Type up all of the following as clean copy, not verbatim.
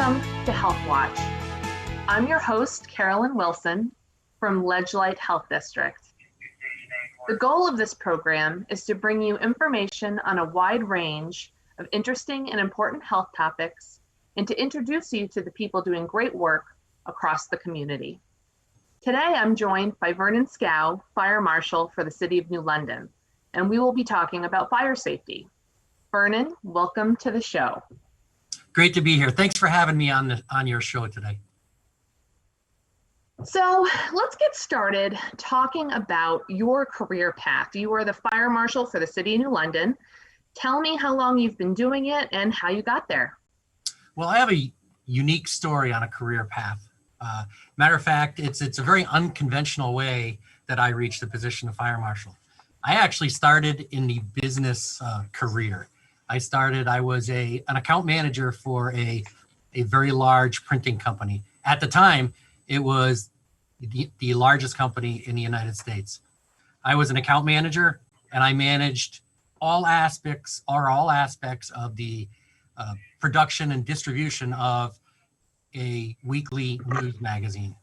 Welcome to Healthwatch. I'm your host, Carolyn Wilson from Ledgelight Health District. The goal of this program is to bring you information on a wide range of interesting and important health topics and to introduce you to the people doing great work across the community. Today, I'm joined by Vernon Skau, Fire Marshal for the City of New London, and we will be talking about fire safety. Vernon, welcome to the show. Great to be here. Thanks for having me on your show today. So let's get started talking about your career path. You are the Fire Marshal for the City of New London. Tell me how long you've been doing it and how you got there. Well, I have a unique story on a career path. Matter of fact, it's a very unconventional way that I reached the position of Fire Marshal. I actually started in the business career. I was an account manager for a very large printing company. At the time, it was the largest company in the United States. I was an account manager, and I managed all aspects of the production and distribution of a weekly news magazine.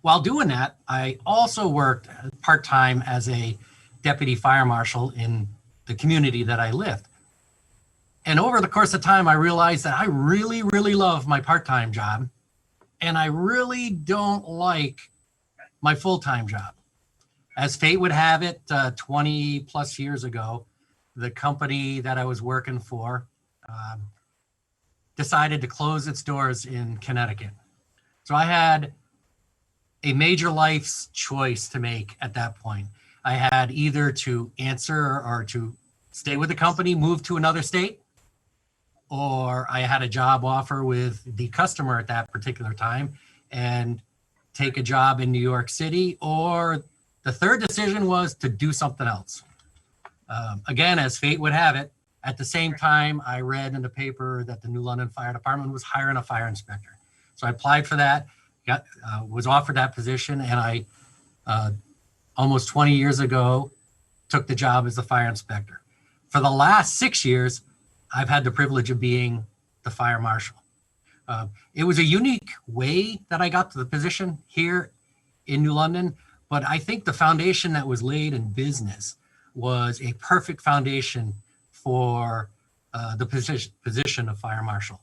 While doing that, I also worked part-time as a deputy fire marshal in the community that I lived. And over the course of time, I realized that I really, really love my part-time job, and I really don't like my full-time job. As fate would have it, 20 plus years ago, the company that I was working for decided to close its doors in Connecticut. So I had a major life's choice to make at that point. I had either to answer or to stay with the company, move to another state, or I had a job offer with the customer at that particular time and take a job in New York City, or the third decision was to do something else. Again, as fate would have it, at the same time, I read in the paper that the New London Fire Department was hiring a fire inspector. So I applied for that, was offered that position, and I, almost 20 years ago, took the job as the fire inspector. For the last 6 years, I've had the privilege of being the fire marshal. It was a unique way that I got to the position here in New London, but I think the foundation that was laid in business was a perfect foundation for the position of fire marshal.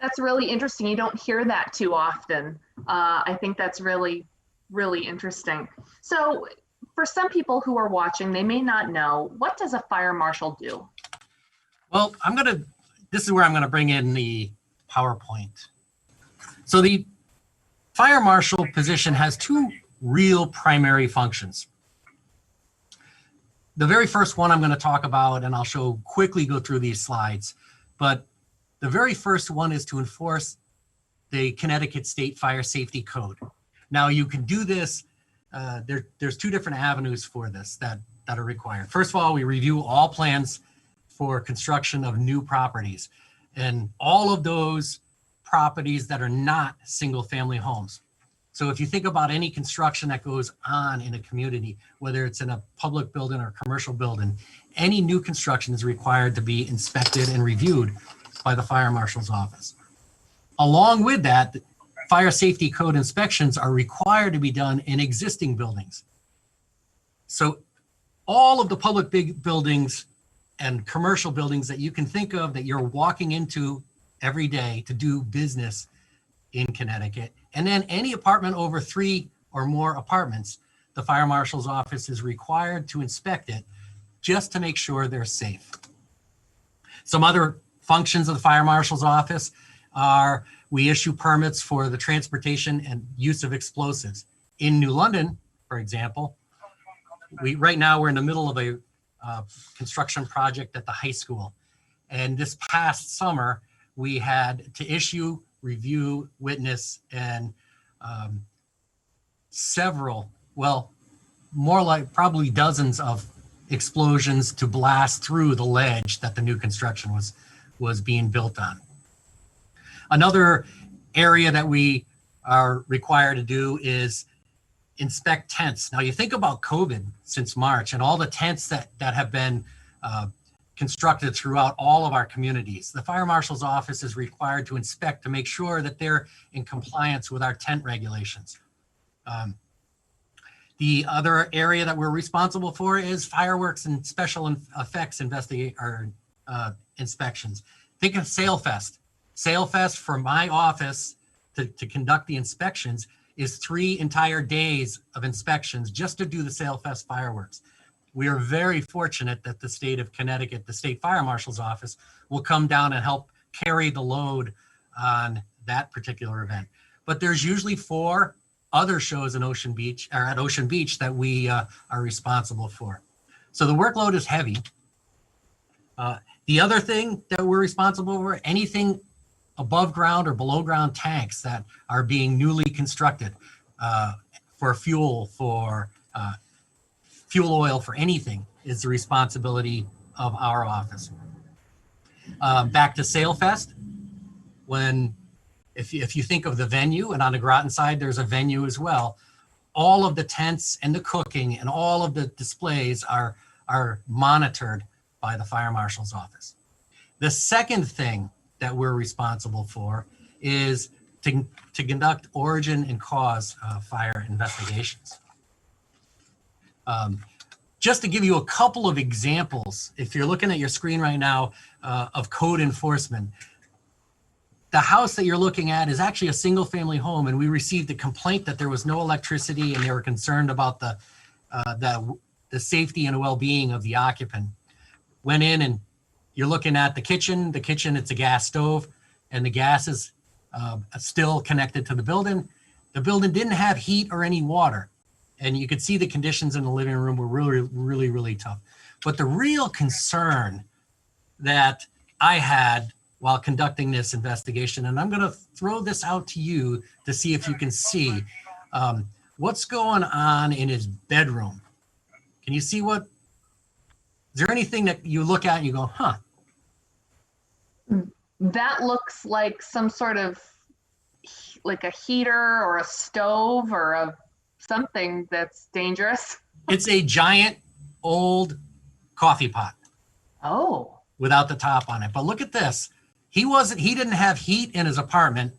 That's really interesting. You don't hear that too often. I think that's really, really interesting. So for some people who are watching, they may not know, what does a fire marshal do? Well, this is where I'm gonna bring in the PowerPoint. So the fire marshal position has two real primary functions. The very first one I'm going to talk about, and I'll quickly go through these slides, but the very first one is to enforce the Connecticut State Fire Safety Code. Now you can do this, there's two different avenues for this that are required. First of all, we review all plans for construction of new properties, and all of those properties that are not single family homes. So if you think about any construction that goes on in a community, whether it's in a public building or commercial building, any new construction is required to be inspected and reviewed by the fire marshal's office. Along with that, fire safety code inspections are required to be done in existing buildings. So all of the public big buildings and commercial buildings that you can think of that you're walking into every day to do business in Connecticut, and then any apartment over 3 or more apartments, the fire marshal's office is required to inspect it just to make sure they're safe. Some other functions of the fire marshal's office are we issue permits for the transportation and use of explosives. In New London, for example, right now we're in the middle of a construction project at the high school. And this past summer, we had to issue, review, witness, and several, well, more like probably dozens of explosions to blast through the ledge that the new construction was being built on. Another area that we are required to do is inspect tents. Now you think about COVID since March and all the tents that have been constructed throughout all of our communities. The fire marshal's office is required to inspect to make sure that they're in compliance with our tent regulations. The other area that we're responsible for is fireworks and special effects inspections. Think of SailFest. SailFest for my office to conduct the inspections is 3 entire days of inspections just to do the SailFest fireworks. We are very fortunate that the state of Connecticut, the state fire marshal's office, will come down and help carry the load on that particular event. But there's usually 4 other shows in Ocean Beach, or at Ocean Beach, that we are responsible for. So the workload is heavy. The other thing that we're responsible for, anything above ground or below ground tanks that are being newly constructed for fuel, for fuel oil, for anything, is the responsibility of our office. Back to SailFest, if you think of the venue, and on the Groton side, there's a venue as well, all of the tents and the cooking and all of the displays are monitored by the fire marshal's office. The second thing that we're responsible for is to conduct origin and cause fire investigations. Just to give you a couple of examples, if you're looking at your screen right now of code enforcement, the house that you're looking at is actually a single family home, and we received a complaint that there was no electricity and they were concerned about the safety and well-being of the occupant. Went in, and you're looking at the kitchen. The kitchen, it's a gas stove, and the gas is still connected to the building. The building didn't have heat or any water. And you could see the conditions in the living room were really, really, really tough. But the real concern that I had while conducting this investigation, and I'm going to throw this out to you to see if you can see what's going on in his bedroom. Can you see is there anything that you look at and you go, huh? That looks like some sort of, like a heater or a stove or something that's dangerous. It's a giant old coffee pot. Oh. Without the top on it. But look at this. He didn't have heat in his apartment.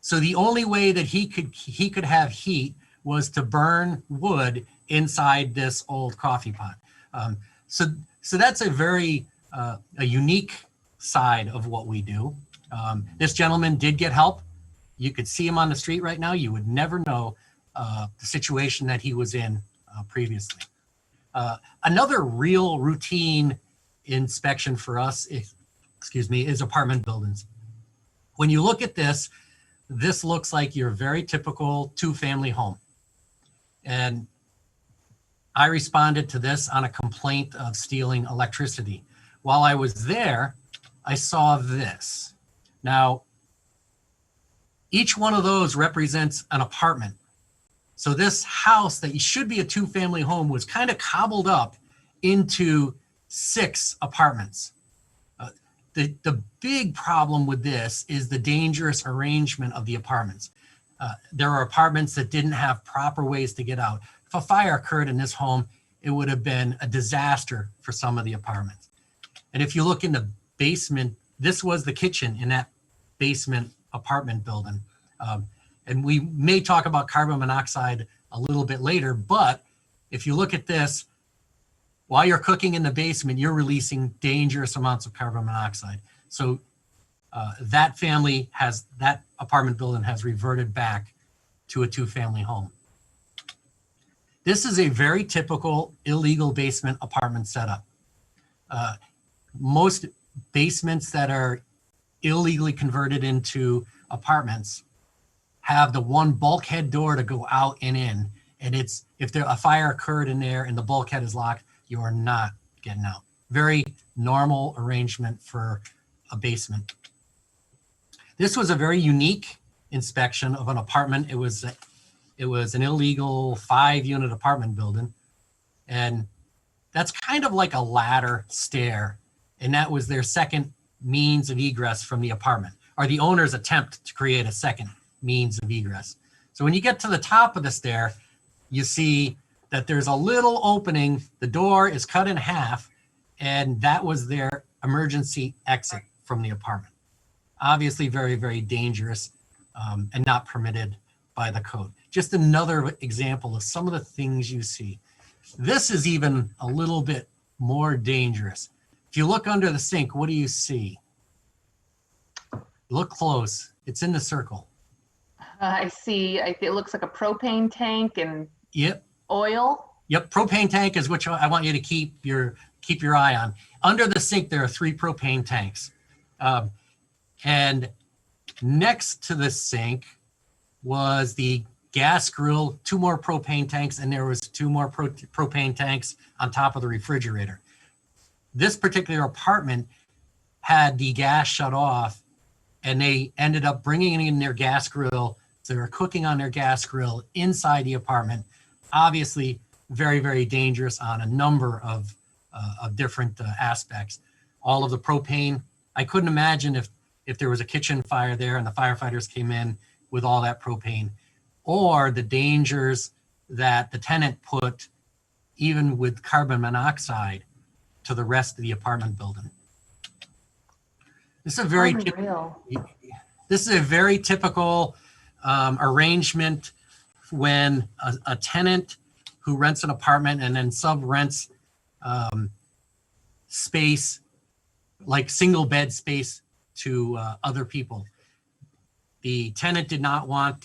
So the only way that he could have heat was to burn wood inside this old coffee pot. So that's a very a unique side of what we do. This gentleman did get help. You could see him on the street right now. You would never know the situation that he was in previously. Another real routine inspection for us, is apartment buildings. When you look at this looks like your very typical 2-family home. And I responded to this on a complaint of stealing electricity. While I was there, I saw this. Now, each one of those represents an apartment. So this house that should be a 2-family home was kind of cobbled up into 6 apartments. The big problem with this is the dangerous arrangement of the apartments. There are apartments that didn't have proper ways to get out. If a fire occurred in this home, it would have been a disaster for some of the apartments. And if you look in the basement, this was the kitchen in that basement apartment building. And we may talk about carbon monoxide a little bit later, but if you look at this, while you're cooking in the basement, you're releasing dangerous amounts of carbon monoxide. So that apartment building has reverted back to a 2-family home. This is a very typical illegal basement apartment setup. Most basements that are illegally converted into apartments have the one bulkhead door to go out and in. And if a fire occurred in there and the bulkhead is locked, you are not getting out. Very normal arrangement for a basement. This was a very unique inspection of an apartment. It was an illegal 5-unit apartment building. And that's kind of like a ladder stair. And that was their second means of egress from the apartment, or the owner's attempt to create a second means of egress. So when you get to the top of the stair, you see that there's a little opening. The door is cut in half, and that was their emergency exit from the apartment. Obviously very, very dangerous and not permitted by the code. Just another example of some of the things you see. This is even a little bit more dangerous. If you look under the sink, what do you see? Look close. It's in the circle. I see. It looks like a propane tank and Yep. oil. Yep. Propane tank is which I want you to keep your eye on. Under the sink, there are 3 propane tanks. And next to the sink was the gas grill, 2 more propane tanks, and there was 2 more propane tanks on top of the refrigerator. This particular apartment had the gas shut off, and they ended up bringing in their gas grill. So they were cooking on their gas grill inside the apartment. Obviously, very, very dangerous on a number of different aspects. All of the propane, I couldn't imagine if there was a kitchen fire there and the firefighters came in with all that propane, or the dangers that the tenant put, even with carbon monoxide, to the rest of the apartment building. This is a very typical arrangement when a tenant who rents an apartment and then sub-rents space, like single bed space, to other people. The tenant did not want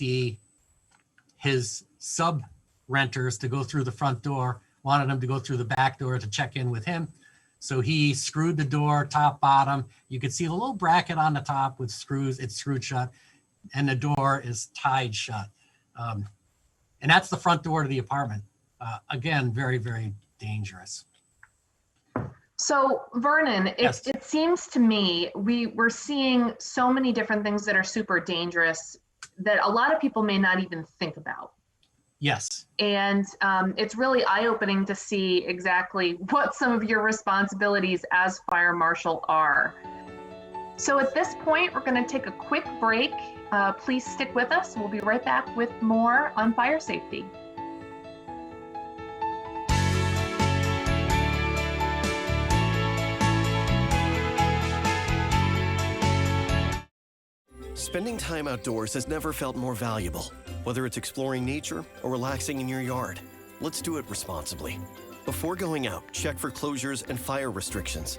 his sub-renters to go through the front door, wanted them to go through the back door to check in with him. So he screwed the door top, bottom. You can see the little bracket on the top with screws. It's screwed shut, and the door is tied shut. And that's the front door to the apartment. Again, very, very dangerous. So Vernon, Yes. it seems to me we're seeing so many different things that are super dangerous that a lot of people may not even think about. Yes. And it's really eye-opening to see exactly what some of your responsibilities as fire marshal are. So at this point, we're going to take a quick break. Please stick with us. We'll be right back with more on fire safety. Spending time outdoors has never felt more valuable. Whether it's exploring nature or relaxing in your yard, let's do it responsibly. Before going out, check for closures and fire restrictions.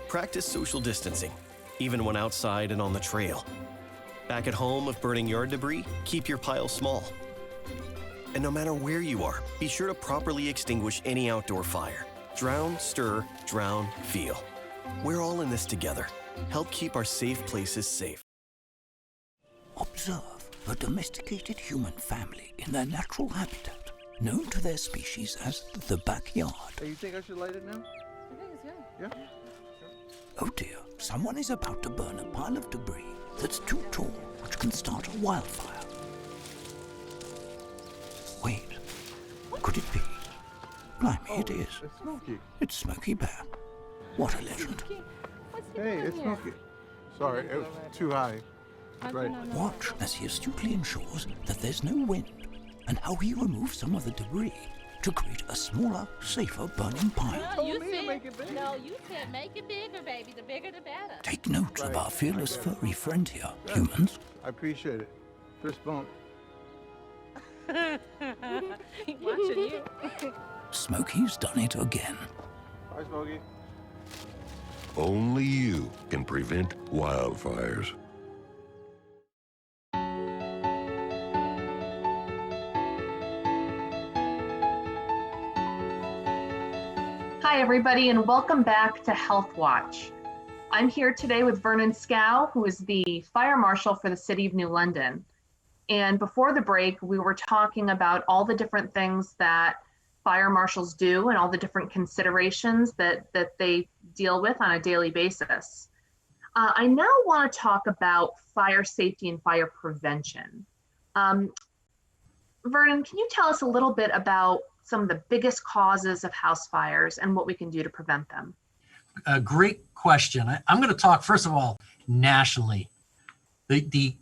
Practice social distancing, even when outside and on the trail. Back at home, if burning yard debris, keep your pile small. And no matter where you are, be sure to properly extinguish any outdoor fire. Drown, stir, drown, feel. We're all in this together. Help keep our safe places safe. Observe a domesticated human family in their natural habitat, known to their species as the backyard. Hey, you think I should light it now? I think it's good. Yeah? Oh dear, someone is about to burn a pile of debris that's too tall, which can start a wildfire. Wait, could it be? Blimey, it is. It's Smokey. It's Smokey Bear. What a legend. What's he Hey, doing it's here? Smokey. Sorry, it was too high. Right. Watch as he astutely ensures that there's no wind, and how he removes some of the debris to create a smaller, safer burning pile. No, you told me to said, make it big. no, you said make it bigger, baby. The bigger, the better. Take note of our fearless furry friend here, humans. I appreciate it. Fist bump. He watching you. Smokey's done it again. Bye, Smokey. Only you can prevent wildfires. Hi, everybody, and welcome back to Healthwatch. I'm here today with Vernon Skau, who is the fire marshal for the City of New London. And before the break, we were talking about all the different things that fire marshals do and all the different considerations that they deal with on a daily basis. I now want to talk about fire safety and fire prevention. Vernon, can you tell us a little bit about some of the biggest causes of house fires and what we can do to prevent them? A great question. I'm going to talk, first of all, nationally. The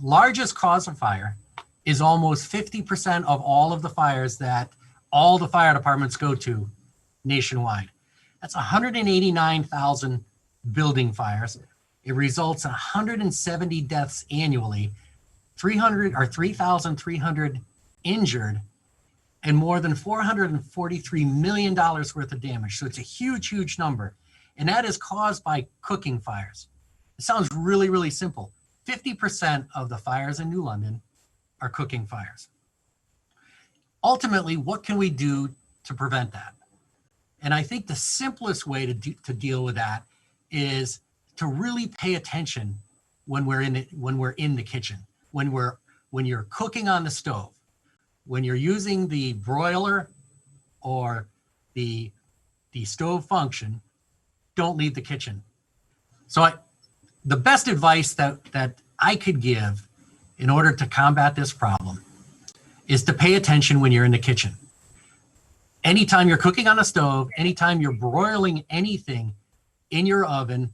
largest cause of fire is almost 50% of all of the fires that all the fire departments go to nationwide. That's 189,000 building fires. It results in 170 deaths annually, 3,300 injured, and more than $443 million worth of damage. So it's a huge, huge number. And that is caused by cooking fires. It sounds really, really simple. 50% of the fires in New London are cooking fires. Ultimately, what can we do to prevent that? And I think the simplest way to deal with that is to really pay attention when we're in the kitchen, when you're cooking on the stove, when you're using the broiler or the stove function. Don't leave the kitchen. So the best advice that I could give in order to combat this problem is to pay attention when you're in the kitchen. Anytime you're cooking on a stove, anytime you're broiling anything in your oven,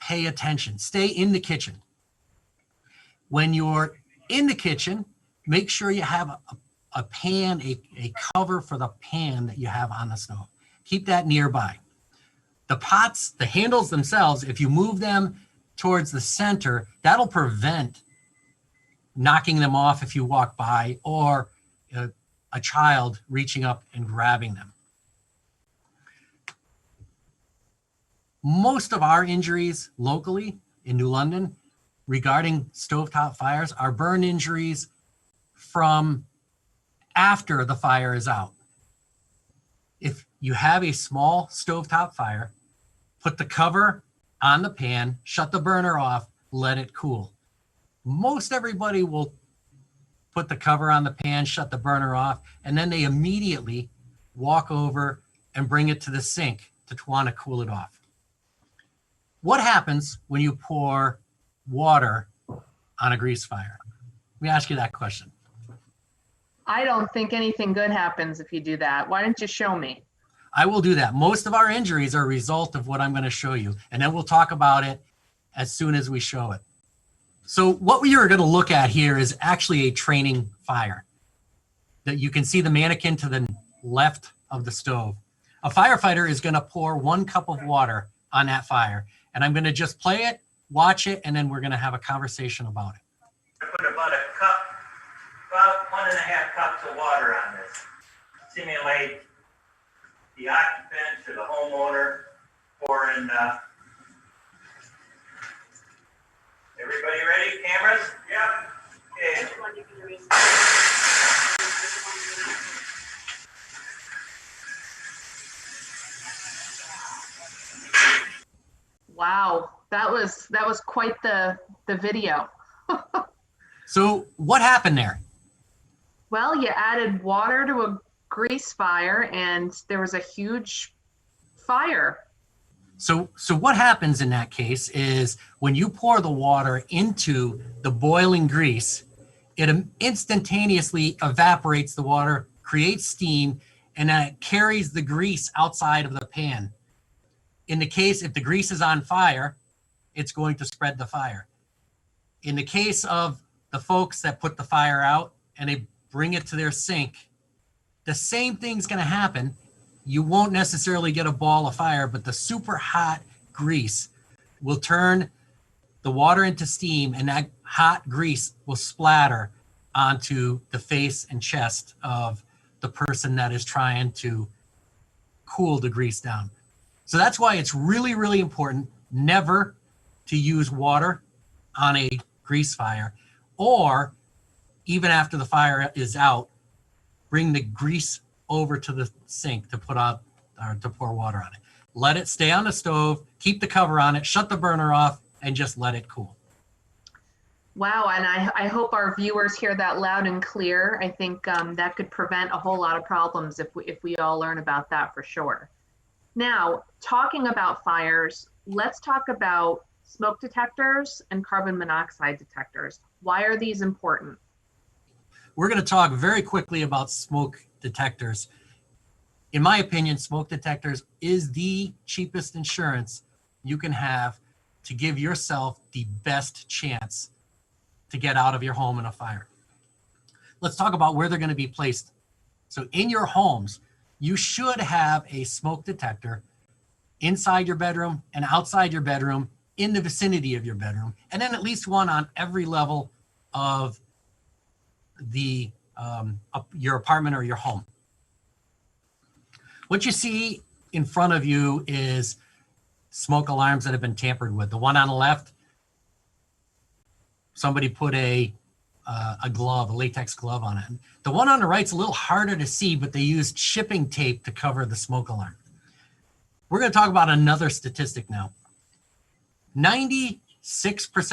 pay attention. Stay in the kitchen. When you're in the kitchen, make sure you have a pan, a cover for the pan that you have on the stove. Keep that nearby. The pots, the handles themselves, if you move them towards the center, that'll prevent knocking them off if you walk by, or a child reaching up and grabbing them. Most of our injuries locally in New London regarding stovetop fires are burn injuries from after the fire is out. If you have a small stovetop fire, put the cover on the pan, shut the burner off, let it cool. Most everybody will put the cover on the pan, shut the burner off, and then they immediately walk over and bring it to the sink to want to cool it off. What happens when you pour water on a grease fire? Let me ask you that question. I don't think anything good happens if you do that. Why don't you show me? I will do that. Most of our injuries are a result of what I'm going to show you, and then we'll talk about it as soon as we show it. So what we are going to look at here is actually a training fire. That you can see the mannequin to the left of the stove. A firefighter is going to pour 1 cup of water on that fire, and I'm going to just play it, watch it, and then we're going to have a conversation about it. I put about a cup, about 1.5 cups of water on this. Simulate the occupant or the homeowner pouring. Everybody ready? Cameras? Yep. Okay. Wow, that was quite the video. So what happened there? Well, you added water to a grease fire and there was a huge fire. So what happens in that case is when you pour the water into the boiling grease, it instantaneously evaporates the water, creates steam, and then it carries the grease outside of the pan. In the case, if the grease is on fire, it's going to spread the fire. In the case of the folks that put the fire out and they bring it to their sink, the same thing's going to happen. You won't necessarily get a ball of fire, but the super hot grease will turn the water into steam, and that hot grease will splatter onto the face and chest of the person that is trying to cool the grease down. So that's why it's really, really important never to use water on a grease fire, or even after the fire is out, bring the grease over to the sink to put out or to pour water on it. Let it stay on the stove, keep the cover on it, shut the burner off, and just let it cool. Wow, and I hope our viewers hear that loud and clear. I think that could prevent a whole lot of problems if we all learn about that for sure. Now, talking about fires, let's talk about smoke detectors and carbon monoxide detectors. Why are these important? We're going to talk very quickly about smoke detectors. In my opinion, smoke detectors is the cheapest insurance you can have to give yourself the best chance to get out of your home in a fire. Let's talk about where they're going to be placed. So in your homes, you should have a smoke detector inside your bedroom and outside your bedroom, in the vicinity of your bedroom, and then at least one on every level of the your apartment or your home. What you see in front of you is smoke alarms that have been tampered with. The one on the left, somebody put a glove, a latex glove on it. The one on the right's a little harder to see, but they used shipping tape to cover the smoke alarm. We're going to talk about another statistic now. 96%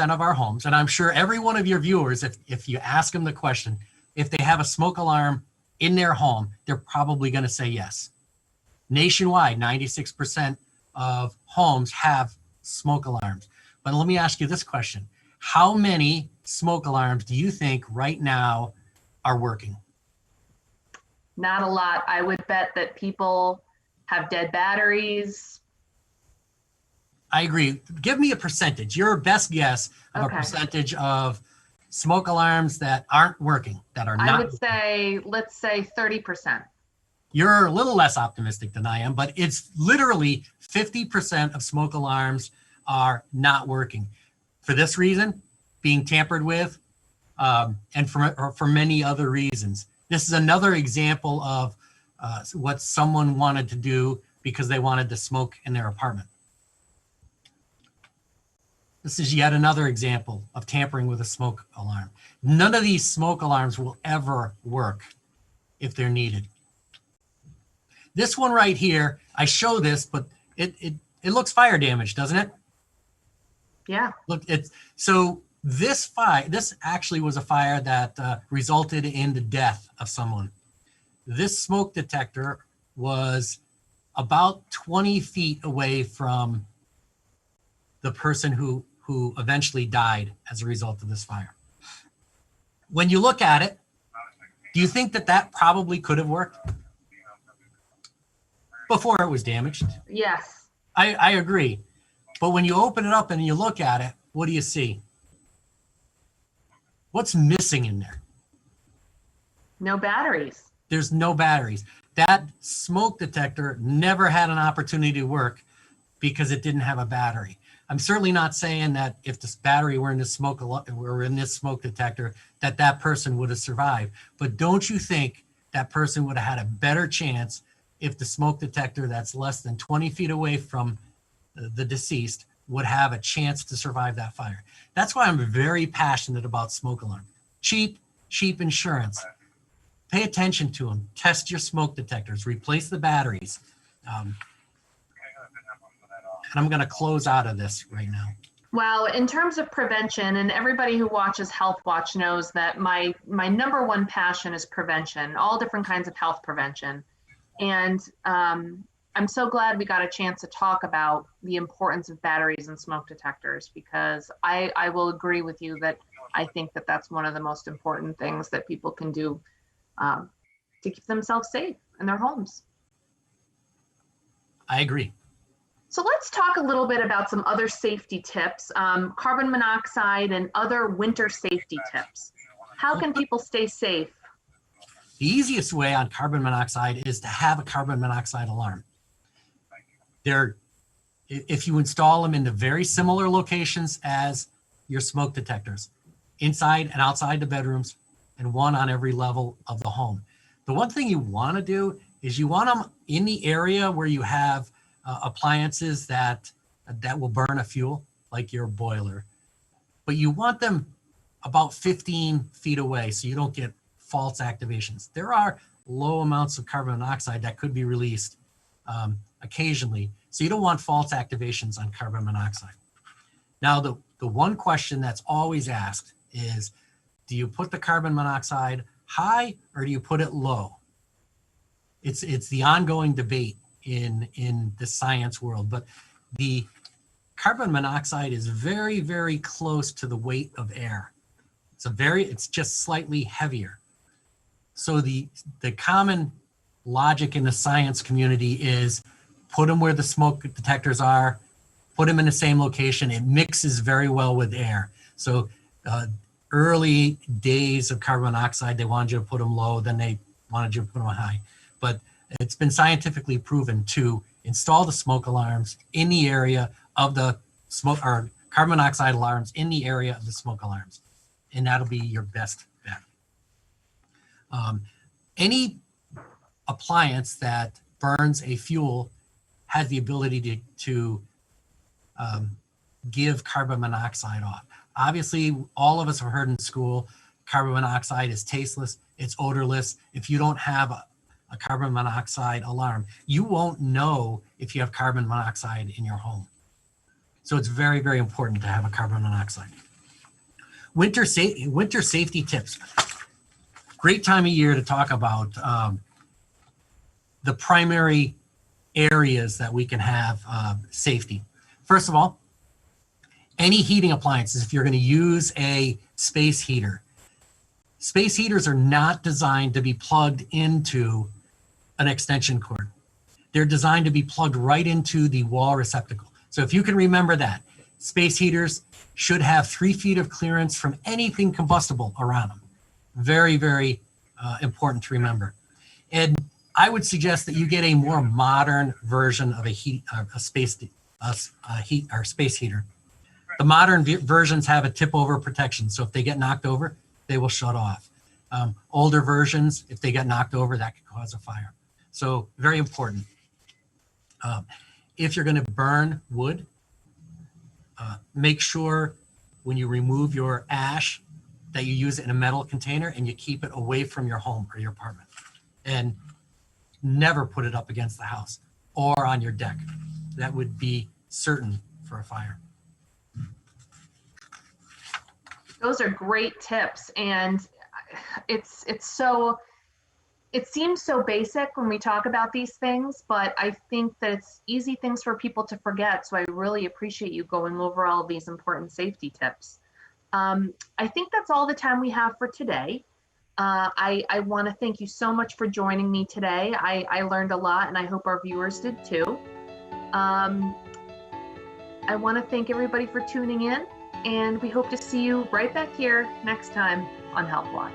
of our homes, and I'm sure every one of your viewers, if you ask them the question, if they have a smoke alarm in their home, they're probably going to say yes. Nationwide, 96% of homes have smoke alarms. But let me ask you this question. How many smoke alarms do you think right now are working? Not a lot. I would bet that people have dead batteries. I agree. Give me a percentage, your best guess of Okay. a percentage of smoke alarms that aren't working, that are not. I would say, let's say 30%. You're a little less optimistic than I am, but it's literally 50% of smoke alarms are not working. For this reason, being tampered with, and for many other reasons. This is another example of what someone wanted to do because they wanted to smoke in their apartment. This is yet another example of tampering with a smoke alarm. None of these smoke alarms will ever work if they're needed. This one right here, I show this, but it looks fire damage, doesn't it? Yeah. Look, so this fire, this actually was a fire that resulted in the death of someone. This smoke detector was about 20 feet away from the person who eventually died as a result of this fire. When you look at it, do you think that probably could have worked before it was damaged? Yes. I agree. But when you open it up and you look at it, what do you see? What's missing in there? No batteries. There's no batteries. That smoke detector never had an opportunity to work because it didn't have a battery. I'm certainly not saying that if this battery were in this smoke detector, that person would have survived. But don't you think that person would have had a better chance if the smoke detector that's less than 20 feet away from the deceased would have a chance to survive that fire? That's why I'm very passionate about smoke alarm. Cheap insurance. Pay attention to them. Test your smoke detectors. Replace the batteries. And I'm going to close out of this right now. Well, in terms of prevention, and everybody who watches Healthwatch knows that my number one passion is prevention, all different kinds of health prevention. And I'm so glad we got a chance to talk about the importance of batteries and smoke detectors, because I will agree with you that I think that that's one of the most important things that people can do to keep themselves safe in their homes. I agree. So let's talk a little bit about some other safety tips, carbon monoxide and other winter safety tips. How can people stay safe? The easiest way on carbon monoxide is to have a carbon monoxide alarm. If you install them into very similar locations as your smoke detectors, inside and outside the bedrooms, and one on every level of the home. The one thing you want to do is you want them in the area where you have appliances that will burn a fuel, like your boiler. But you want them about 15 feet away so you don't get false activations. There are low amounts of carbon monoxide that could be released occasionally, so you don't want false activations on carbon monoxide. Now, the one question that's always asked is, do you put the carbon monoxide high or do you put it low? It's the ongoing debate in the science world, but the carbon monoxide is very, very close to the weight of air. It's just slightly heavier. So the common logic in the science community is put them where the smoke detectors are, put them in the same location. It mixes very well with air. So early days of carbon monoxide, they wanted you to put them low, then they wanted you to put them high. But it's been scientifically proven to install the smoke alarms in the area of the smoke, or carbon monoxide alarms in the area of the smoke alarms. And that'll be your best bet. Any appliance that burns a fuel has the ability to give carbon monoxide off. Obviously, all of us have heard in school, carbon monoxide is tasteless, it's odorless. If you don't have a carbon monoxide alarm, you won't know if you have carbon monoxide in your home. So it's very, very important to have a carbon monoxide. Winter safety tips. Great time of year to talk about the primary areas that we can have safety. First of all, any heating appliances, if you're going to use a space heater, space heaters are not designed to be plugged into an extension cord. They're designed to be plugged right into the wall receptacle. So if you can remember that, space heaters should have 3 feet of clearance from anything combustible around them. Very, very important to remember. And I would suggest that you get a more modern version of a space heater. The modern versions have a tip over protection. So if they get knocked over, they will shut off. Older versions, if they get knocked over, that could cause a fire. So very important. If you're going to burn wood, make sure when you remove your ash that you use it in a metal container and you keep it away from your home or your apartment. And never put it up against the house or on your deck. That would be certain for a fire. Those are great tips, and it seems so basic when we talk about these things, but I think that it's easy things for people to forget. So I really appreciate you going over all of these important safety tips. I think that's all the time we have for today. I want to thank you so much for joining me today. I learned a lot, and I hope our viewers did too. I want to thank everybody for tuning in, and we hope to see you right back here next time on Healthwatch.